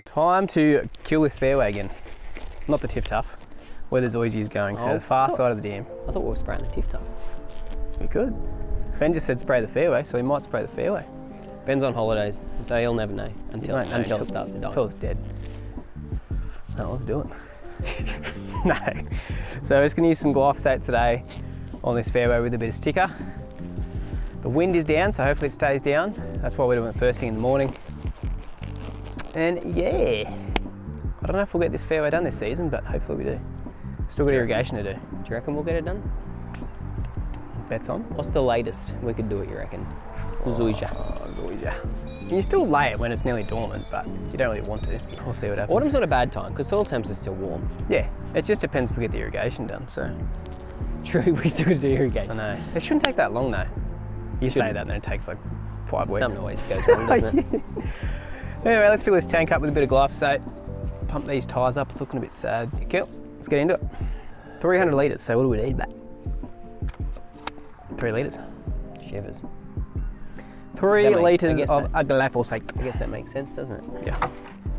Time to kill this fairway again. Not the Tiff Tuff, where there's Oisies going, so the far side of the dam. I thought we were spraying the Tiff Tuff. We could. Ben just said spray the fairway, so we might spray the fairway. Ben's on holidays, so he'll never know until it starts to die. Until it's dead. No, let's do it. No. So we're just going to use some glyphosate today on this fairway with a bit of sticker. The wind is down, so hopefully it stays down. That's why we're doing it first thing in the morning. And yeah, I don't know if we'll get this fairway done this season, but hopefully we do. Still got irrigation to do. Do you reckon we'll get it done? Bets on? What's the latest we could do it, you reckon? Zoysia. You still lay it when it's nearly dormant, but you don't really want to. We'll see what happens. Autumn's not a bad time because soil temps are still warm. Yeah, it just depends if we get the irrigation done, so. True, we still got to do irrigation. I know. It shouldn't take that long though. You say that and then it takes like 5 weeks. Something always goes wrong, doesn't it? Anyway, let's fill this tank up with a bit of glyphosate. Pump these tyres up, it's looking a bit sad. Cool, let's get into it. 300 litres, so what do we need, mate? 3 litres. Shivers. 3 litres of glyphosate. I guess that makes sense, doesn't it? Yeah.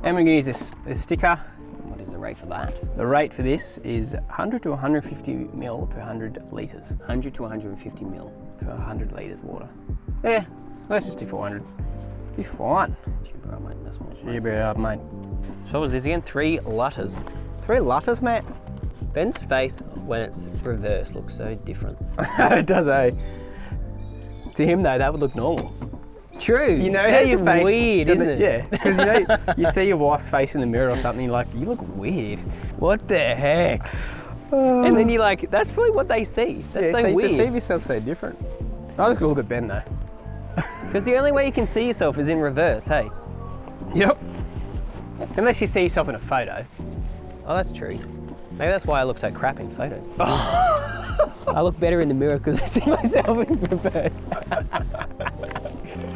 And we're going to use this sticker. What is the rate for that? The rate for this is 100 to 150 mil per 100 litres. 100 to 150 mil per 100 litres water. Yeah, let's just do 400. Be fine. Cheaper up, mate. That's what Cheaper up, mate. So what was this again? 3 lutters. 3 lutters, mate? Ben's face when it's reversed looks so different. It does, eh? To him though, that would look normal. True. You know how your face weird, isn't it? Yeah, because you know you see your wife's face in the mirror or something, you're like, you look weird. What the heck? And then you're like, that's probably what they see. That's so you weird. You perceive yourself so different. I just gotta look at Ben though. Because the only way you can see yourself is in reverse, hey? Yep. Unless you see yourself in a photo. Oh, that's true. Maybe that's why I look so crap in photos. I look better in the mirror because I see myself in reverse.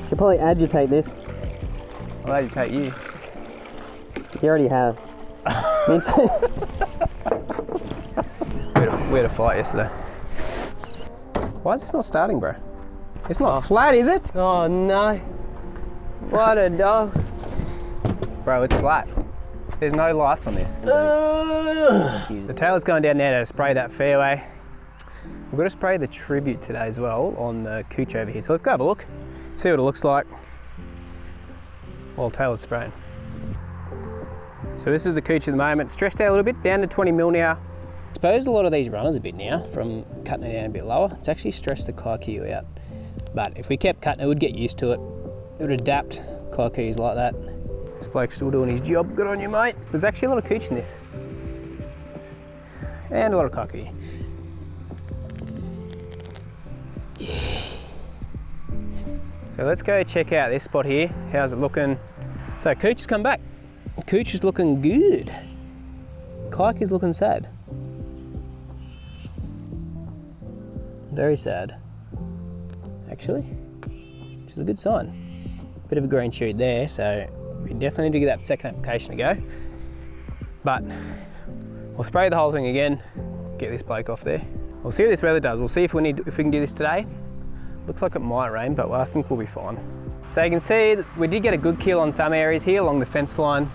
Should probably agitate this. I'll agitate you. You already have. We had a fight yesterday. Why is this not starting, bro? It's not flat, is it? Oh no. What a dog. Bro, it's flat. There's no lights on this. The Talor's going down there to spray that fairway. We've got to spray the tribute today as well on the cooch over here. So let's go have a look, see what it looks like while Talor's spraying. So this is the cooch at the moment. Stressed out a little bit, down to 20 mil now. I suppose a lot of these runners a bit now from cutting it down a bit lower. It's actually stressed the kikuyu out. But if we kept cutting, it would get used to it. It would adapt kikuyus like that. This bloke's still doing his job. Good on you, mate. There's actually a lot of cooch in this. And a lot of kikuyu. Yeah. So let's go check out this spot here. How's it looking? So cooch has come back. Cooch is looking good. Kike is looking sad. Very sad, actually, which is a good sign. Bit of a green shoot there, so we definitely need to give that second application a go. But we'll spray the whole thing again, get this bloke off there. We'll see what this weather does. We'll see if we can do this today. Looks like it might rain, but I think we'll be fine. So you can see that we did get a good kill on some areas here along the fence line.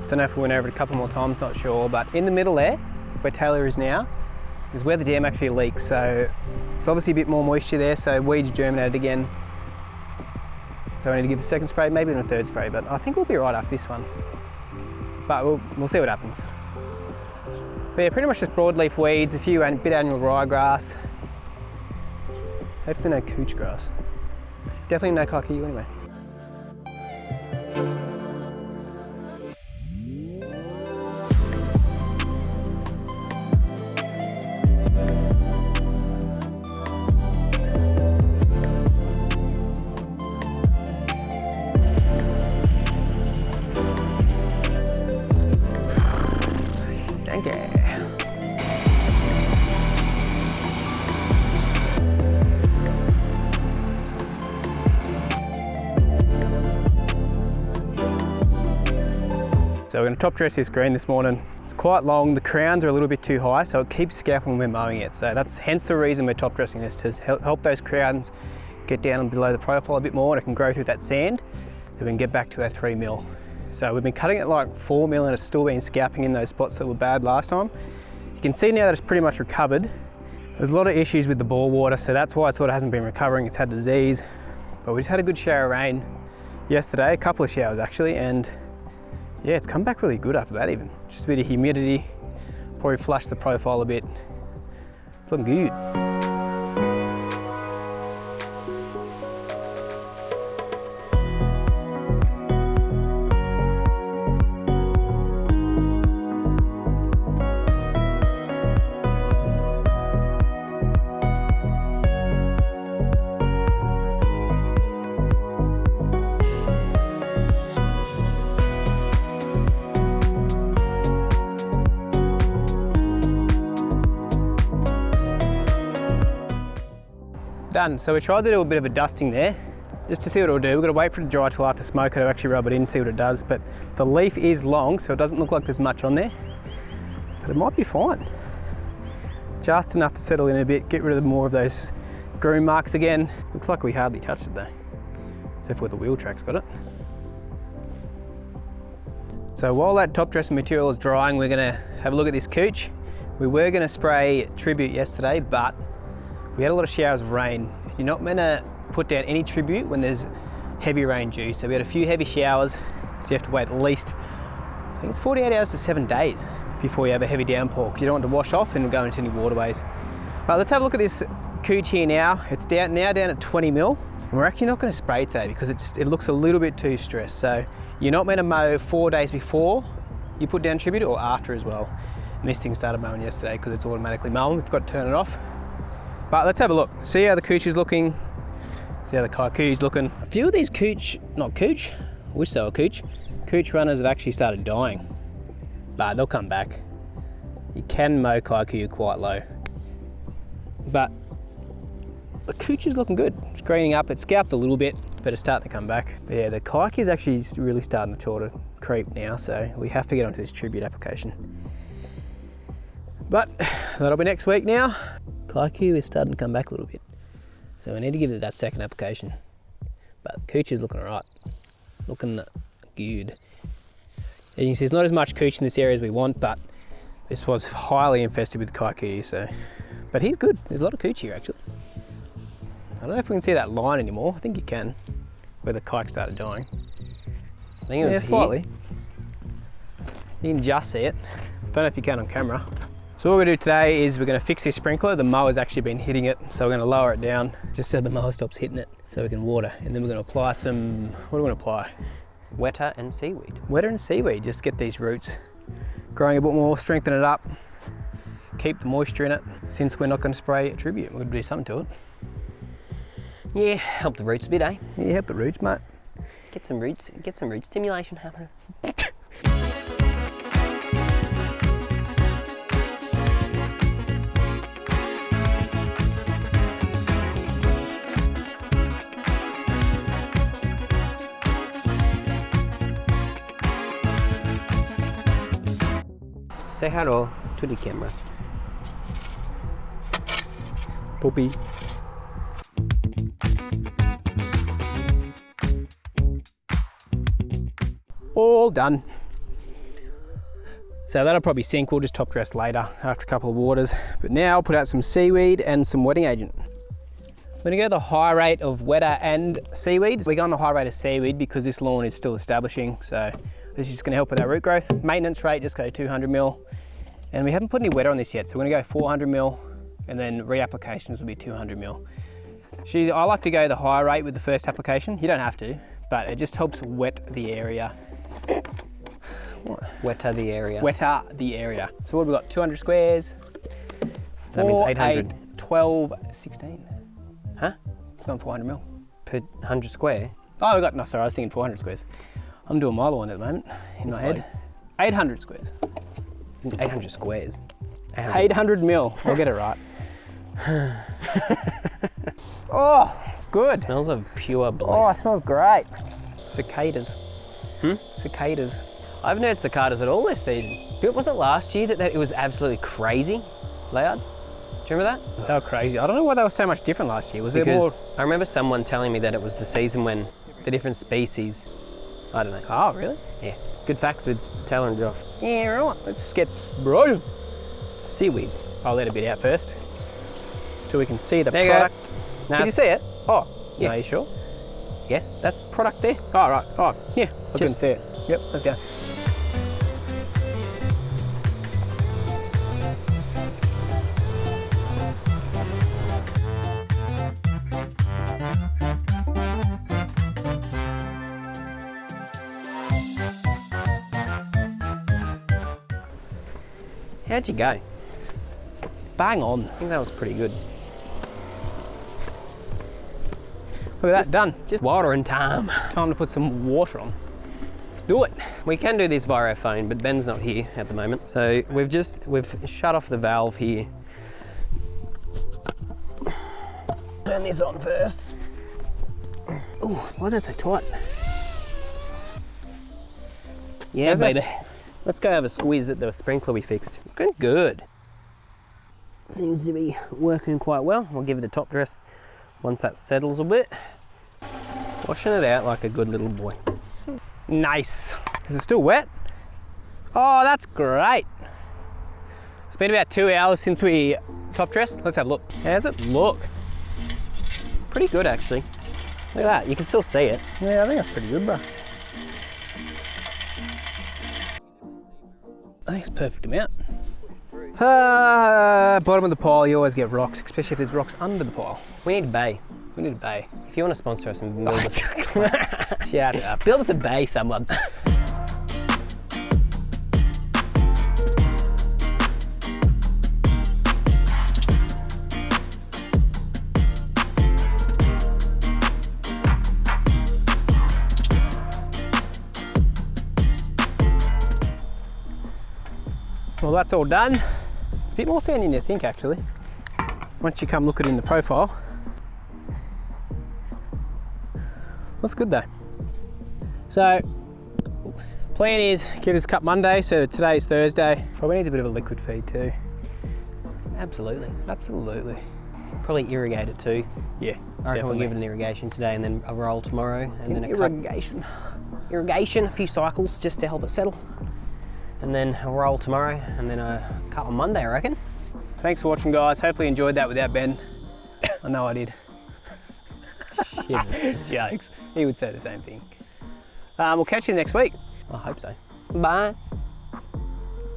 Don't know if we went over it a couple more times, not sure, but in the middle there, where Talor is now, is where the dam actually leaks. So it's obviously a bit more moisture there, so weeds germinated again. So we need to give a second spray, maybe even a third spray, but I think we'll be right after this one. But we'll see what happens. But yeah, pretty much just broadleaf weeds, a few bit annual ryegrass. Hopefully no cooch grass. Definitely no kikuyu anyway. So we're going to top dress this green this morning. It's quite long. The crowns are a little bit too high, so it keeps scalping when we're mowing it. So that's hence the reason we're top dressing this, to help those crowns get down below the profile a bit more and it can grow through that sand. Then we can get back to our 3 mil. So we've been cutting it like 4 mil and it's still been scalping in those spots that were bad last time. You can see now that it's pretty much recovered. There's a lot of issues with the bore water, so that's why it sort of hasn't been recovering. It's had disease, but we just had a good shower of rain yesterday, a couple of showers actually, and yeah, it's come back really good after that even. Just a bit of humidity, probably flushed the profile a bit. It's looking good. Done. So we tried to do a bit of a dusting there, just to see what it'll do. We've got to wait for it to dry till after smoke it to actually rub it in, see what it does. But the leaf is long, so it doesn't look like there's much on there, but it might be fine. Just enough to settle in a bit, get rid of more of those groom marks again. Looks like we hardly touched it though, except for where the wheel track's got it. So while that top dressing material is drying, we're gonna have a look at this cooch. We were gonna spray Tribute yesterday, but we had a lot of showers of rain. You're not meant to put down any Tribute when there's heavy rain due. So we had a few heavy showers, so you have to wait at least, I think it's 48 hours to 7 days before you have a heavy downpour, because you don't want to wash off and go into any waterways. Right, let's have a look at this cooch here now. It's down at 20 mil, and we're actually not going to spray today because it looks a little bit too stressed. So you're not meant to mow 4 days before you put down Tribute or after as well. And this thing started mowing yesterday because it's automatically mowing. We've got to turn it off. But let's have a look, see how the cooch is looking, see how the kikuyu is looking. A few of these cooch runners have actually started dying, but they'll come back. You can mow kikuyu quite low, but the cooch is looking good. It's greening up, it's scalped a little bit, but it's starting to come back. But yeah, the kikuyu is actually really starting to creep now, so we have to get onto this Tribute application. But that'll be next week now. Kikuyu is starting to come back a little bit, so we need to give it that second application. But cooch is looking alright, looking good. As you can see, there's not as much cooch in this area as we want, but this was highly infested with kikuyu, so. But he's good, there's a lot of cooch here actually. I don't know if we can see that line anymore. I think you can, where the kike started dying. I think it was slightly. You can just see it. Don't know if you can on camera. So what we're going to do today is we're going to fix this sprinkler. The mower's actually been hitting it, so we're going to lower it down just so the mower stops hitting it, so we can water. And then we're going to apply some, what do we want to apply? Wetter and seaweed. Wetter and seaweed, just get these roots growing a bit more, strengthen it up, keep the moisture in it. Since we're not going to spray Tribute, we're going to do something to it. Yeah, help the roots a bit, eh? Yeah, help the roots, mate. Get some root stimulation happening. Say hello to the camera. Puppy. All done. So that'll probably sink. We'll just top dress later after a couple of waters. But now I'll put out some seaweed and some wetting agent. I'm going to go the high rate of wetter and seaweed. We're going the high rate of seaweed because this lawn is still establishing. So this is just going to help with our root growth. Maintenance rate, just go 200 mil. And we haven't put any wetter on this yet, so we're going to go 400 mil, and then reapplications will be 200 mil. I like to go the high rate with the first application. You don't have to, but it just helps wet the area. What? Wetter the area. Wetter the area. So what have we got? 200 squares. That means 800. 8, 12, 16. Huh? It's going 400 mil. Per 100 square? Oh, we got, no, sorry, I was thinking 400 squares. I'm doing my other one at the moment in my head. 800 squares. 800 squares. 800 mil. I'll get it right. Oh, it's good. Smells of pure bliss. Oh, it smells great. Cicadas. Hmm? Cicadas. I haven't heard cicadas at all this season. It wasn't last year that it was absolutely crazy loud. Do you remember that? They were crazy. I don't know why they were so much different last year. Was there Because more? I remember someone telling me that it was the season when the different species, I don't know. Oh, really? Yeah. Good facts with Talor and Josh. Yeah, right. Let's just get bro. Seaweed. I'll let a bit out first, so we can see the There you go. product. Nah, Can you see it? Oh, Yeah. no, you sure? Yes, that's product there. Oh, right. Oh, yeah. I couldn't see it. Yep, let's go. How'd you go? Bang on. I think that was pretty good. Look at that, done. Just water and time. It's time to put some water on. Let's do it. We can do this via our phone, but Ben's not here at the moment. So we've shut off the valve here. Turn this on first. Oh, why is that so tight? Yeah, baby. Let's go have a squeeze at the sprinkler we fixed. Looking good. Seems to be working quite well. We'll give it a top dress once that settles a bit. Washing it out like a good little boy. Nice. Is it still wet? Oh, that's great. It's been about 2 hours since we top dressed. Let's have a look. How's it look? Pretty good actually. Look at that, you can still see it. Yeah, I think that's pretty good, bro. I think it's perfect amount. Bottom of the pile, you always get rocks, especially if there's rocks under the pile. We need a bay. We need a bay. If you want to sponsor us and build us, Shout it up. build us a bay, someone. Well, that's all done. It's a bit more sandy than you think, actually. Once you come look at it in the profile. Looks good though. So, plan is give this cut Monday, so today's Thursday. Probably needs a bit of a liquid feed too. Absolutely. Absolutely. Probably irrigate it too. Yeah, I reckon definitely. we'll give it an irrigation today and then a roll tomorrow and then a irrigation. irrigation, a few cycles just to help it settle. And then a roll tomorrow and then a cut on Monday, I reckon. Thanks for watching, guys. Hopefully you enjoyed that without Ben. I know I did. Jokes. He would say the same thing. We'll catch you next week. I hope so. Bye.